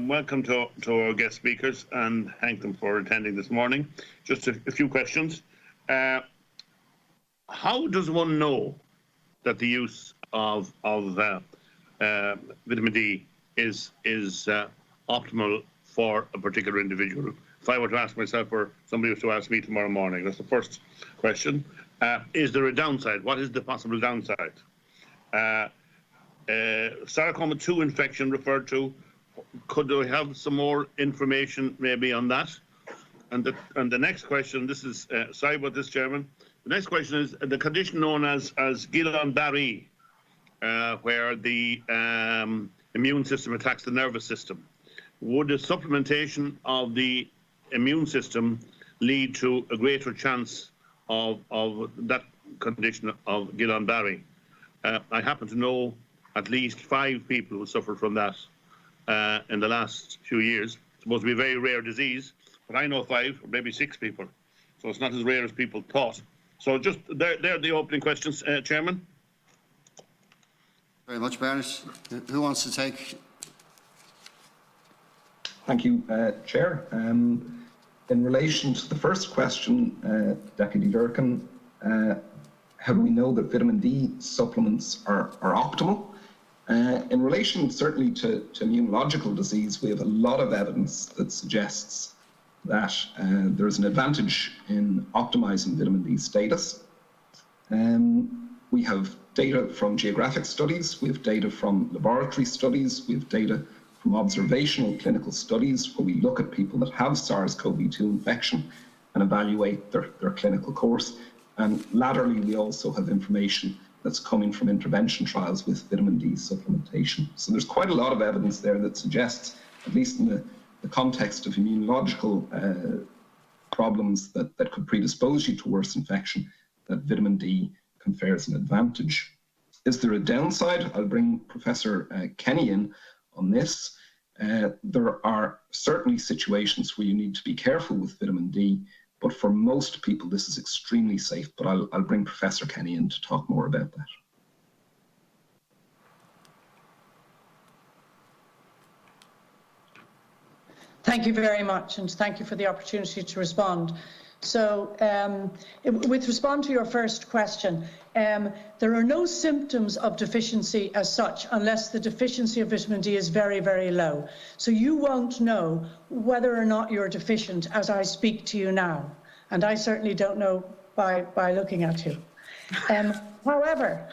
welcome to our guest speakers and thank them for attending this morning. Just a few questions. How does one know that the use of vitamin D is optimal for a particular individual? If I were to ask myself, or somebody was to ask me tomorrow morning, that's the first question. Is there a downside? What is the possible downside? Sarcoma 2 infection referred to. Could we have some more information maybe on that? And the next question, this is, sorry about this, Chairman. The next question is the condition known as Guillain-Barré, where the immune system attacks the nervous system. Would a supplementation of the immune system lead to a greater chance of that condition of Guillain-Barré? I happen to know at least 5 people who suffered from that in the last few years. It's supposed to be a very rare disease, but I know 5 or maybe 6 people. So it's not as rare as people thought. So just they're the opening questions, Chairman. Very much, Bernard. Who wants to take? Thank you, Chair. In relation to the first question, Deputy Durkan, how do we know that vitamin D supplements are optimal? In relation certainly to immunological disease, we have a lot of evidence that suggests that there's an advantage in optimizing vitamin D status. We have data from geographic studies, we have data from laboratory studies, we have data from observational clinical studies where we look at people that have SARS-CoV-2 infection and evaluate their clinical course. And laterally, we also have information that's coming from intervention trials with vitamin D supplementation. So there's quite a lot of evidence there that suggests, at least in the context of immunological problems that could predispose you to worse infection, that vitamin D confers an advantage. Is there a downside? I'll bring Professor Kenny in on this. There are certainly situations where you need to be careful with vitamin D, but for most people this is extremely safe. But I'll bring Professor Kenny in to talk more about that. Thank you very much, and thank you for the opportunity to respond. So, with respond to your first question, there are no symptoms of deficiency as such unless the deficiency of vitamin D is very, very low. So you won't know whether or not you're deficient as I speak to you now. And I certainly don't know by looking at you. However,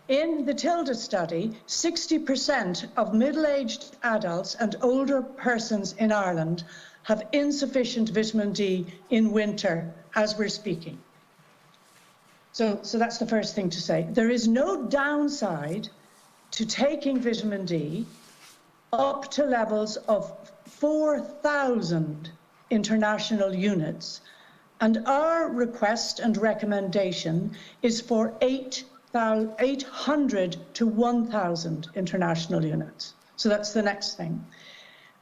in the TILDA study, 60% of middle-aged adults and older persons in Ireland have insufficient vitamin D in winter as we're speaking. So that's the first thing to say. There is no downside to taking vitamin D up to levels of 4,000 international units. And our request and recommendation is for 800 to 1,000 international units. So that's the next thing.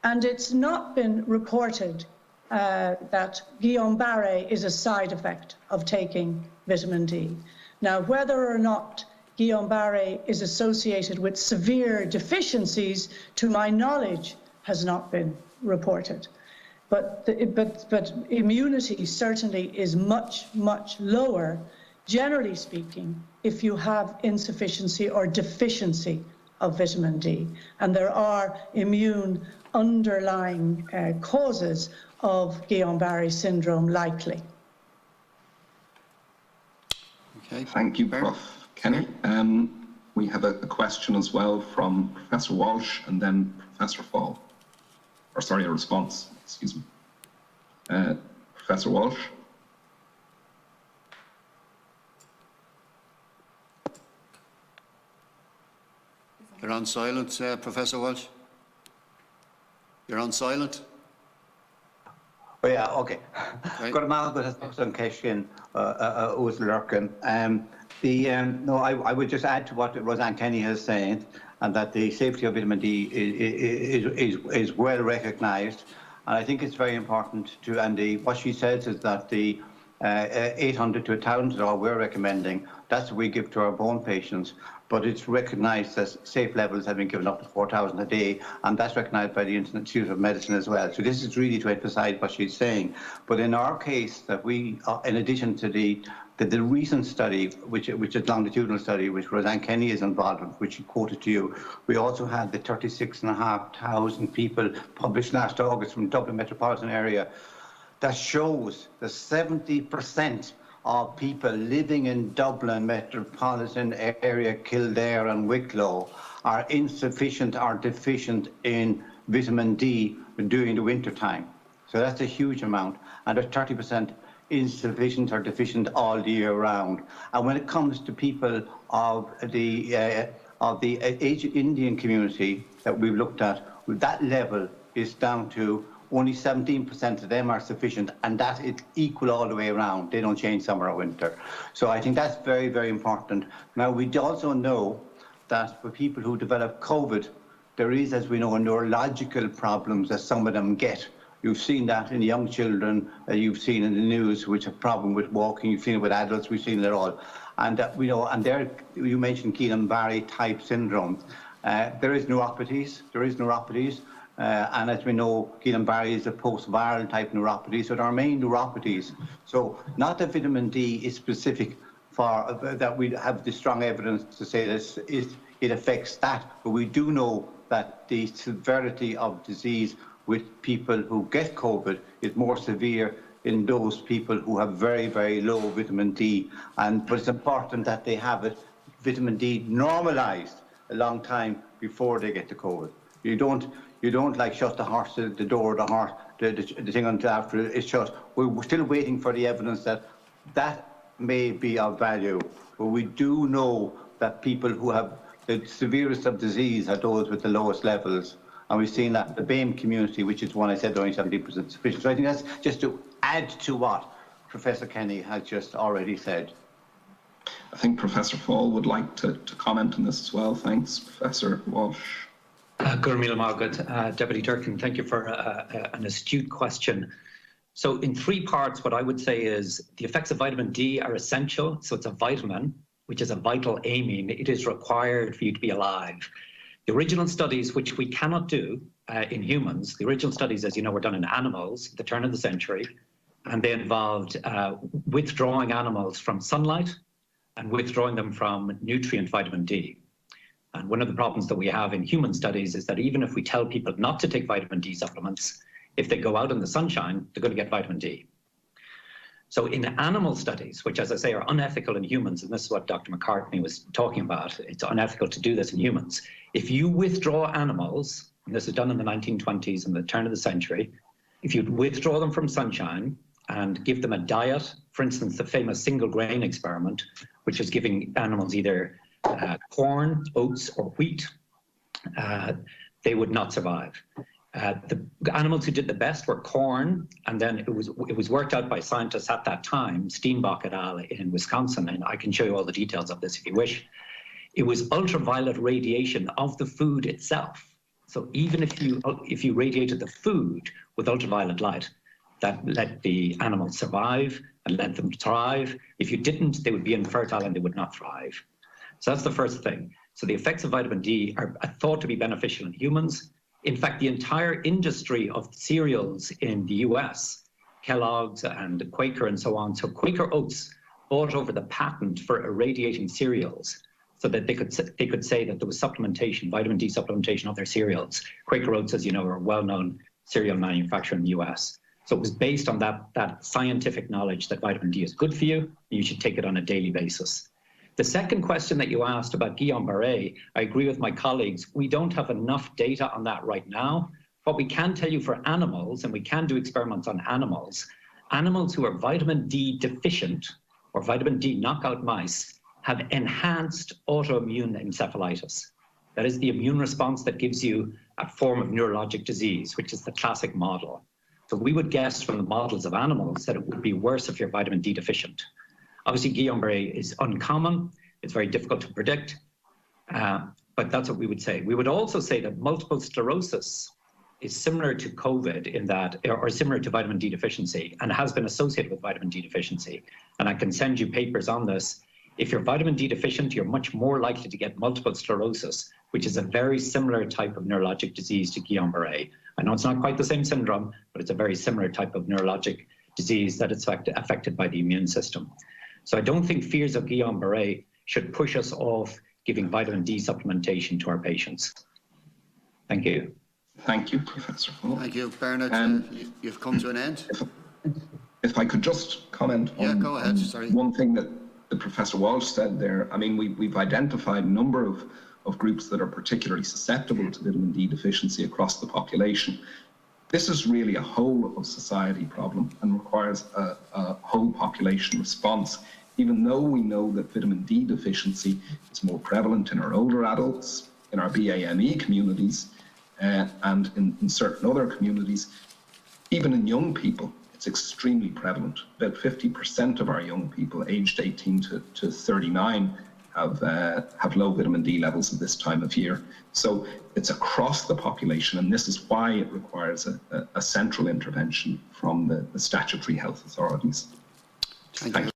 And it's not been reported that Guillain-Barré is a side effect of taking vitamin D. Now, whether or not Guillain-Barré is associated with severe deficiencies, to my knowledge, has not been reported. But immunity certainly is much, much lower, generally speaking, if you have insufficiency or deficiency of vitamin D. And there are immune underlying causes of Guillain-Barré syndrome likely. Okay, thank you, Prof. Kenny. We have a question as well from Professor Walsh and then Professor Fall. Or sorry, a response, excuse me. Professor Walsh. You're on silent, Professor Walsh. You're on silent. Oh yeah, okay. Good morning, good question, Oireachtas. No, I would just add to what Roseanne Kenny has said, and that the safety of vitamin D is well recognised, and I think it's very important to. And what she says is that the 800 to 1,000 is all we're recommending. That's what we give to our bone patients. But it's recognised that safe levels have been given up to 4,000 a day, and that's recognised by the Institute of Medicine as well. So this is really to emphasise what she's saying. But in our case, that we, in addition to the recent study, which is longitudinal study, which Roseanne Kenny is involved in, which she quoted to you, we also had the 36,500 people published last August from Dublin metropolitan area that shows that 70% of people living in Dublin metropolitan area, Kildare and Wicklow, are insufficient or deficient in vitamin D during the winter time. So that's a huge amount, and there's 30% insufficient or deficient all the year round. And when it comes to people of the Asian Indian community that we've looked at, that level is down to only 17% of them are sufficient, and that is equal all the way around. They don't change summer or winter. So I think that's very, very important. Now, we also know that for people who develop COVID, there is, as we know, neurological problems that some of them get. You've seen that in young children, you've seen in the news, which have problem with walking, you've seen it with adults, we've seen it all. And we know, and there, you mentioned Guillain-Barré type syndrome. There is neuropathies, and as we know, Guillain-Barré is a post-viral type neuropathy, so there are main neuropathies. So not that vitamin D is specific for, that we have the strong evidence to say that it affects that, but we do know that the severity of disease with people who get COVID is more severe in those people who have very, very low vitamin D. But it's important that they have it, vitamin D normalised a long time before they get the COVID. You don't like shut the horse, the door, the thing until after it's shut. We're still waiting for the evidence that may be of value. But we do know that people who have the severest of disease are those with the lowest levels. And we've seen that in the BAME community, which is one I said only 70% sufficient. So I think that's just to add to what Professor Kenny has just already said. I think Professor Fall would like to comment on this as well. Thanks, Professor Walsh. Gurmila Margaret, Deputy Durkan, thank you for an astute question. So in three parts, what I would say is the effects of vitamin D are essential. So it's a vitamin, which is a vital amine. It is required for you to be alive. The original studies, which we cannot do in humans, the original studies, as you know, were done in animals at the turn of the century, and they involved withdrawing animals from sunlight and withdrawing them from nutrient vitamin D. And one of the problems that we have in human studies is that even if we tell people not to take vitamin D supplements, if they go out in the sunshine, they're going to get vitamin D. So in animal studies, which, as I say, are unethical in humans, and this is what Dr. McCartney was talking about, it's unethical to do this in humans. If you withdraw animals, and this is done in the 1920s and the turn of the century, if you withdraw them from sunshine and give them a diet, for instance, the famous single grain experiment, which is giving animals either corn, oats, or wheat, they would not survive. The animals who did the best were corn, and then it was worked out by scientists at that time, Steenbach et al. In Wisconsin, and I can show you all the details of this if you wish. It was ultraviolet radiation of the food itself. So even if you radiated the food with ultraviolet light, that let the animals survive and let them thrive. If you didn't, they would be infertile and they would not thrive. So that's the first thing. So the effects of vitamin D are thought to be beneficial in humans. In fact, the entire industry of cereals in the US, Kellogg's and Quaker and so on, so Quaker Oats bought over the patent for irradiating cereals so that they could say that there was supplementation, vitamin D supplementation of their cereals. Quaker Oats, as you know, are a well-known cereal manufacturer in the US. So it was based on that scientific knowledge that vitamin D is good for you, and you should take it on a daily basis. The second question that you asked about Guillain-Barré, I agree with my colleagues. We don't have enough data on that right now. What we can tell you for animals, and we can do experiments on animals who are vitamin D deficient or vitamin D knockout mice have enhanced autoimmune encephalitis. That is the immune response that gives you a form of neurologic disease, which is the classic model. So we would guess from the models of animals that it would be worse if you're vitamin D deficient. Obviously, Guillain-Barré is uncommon. It's very difficult to predict, but that's what we would say. We would also say that multiple sclerosis is similar to COVID in that, or similar to vitamin D deficiency, and has been associated with vitamin D deficiency. And I can send you papers on this. If you're vitamin D deficient, you're much more likely to get multiple sclerosis, which is a very similar type of neurologic disease to Guillain-Barré. I know it's not quite the same syndrome, but it's a very similar type of neurologic disease that is affected by the immune system. So I don't think fears of Guillain-Barré should push us off giving vitamin D supplementation to our patients. Thank you. Thank you, Professor Full. Thank you. Bernard, you've come to an end. If I could just comment on, go ahead. Sorry. One thing that Professor Walsh said there. I mean, we've identified a number of groups that are particularly susceptible to vitamin D deficiency across the population. This is really a whole of society problem and requires a whole population response, even though we know that vitamin D deficiency is more prevalent in our older adults, in our BAME communities, and in certain other communities. Even in young people, it's extremely prevalent. About 50% of our young people aged 18 to 39 have low vitamin D levels at this time of year. So it's across the population, and this is why it requires a central intervention from the statutory health authorities. Thank you.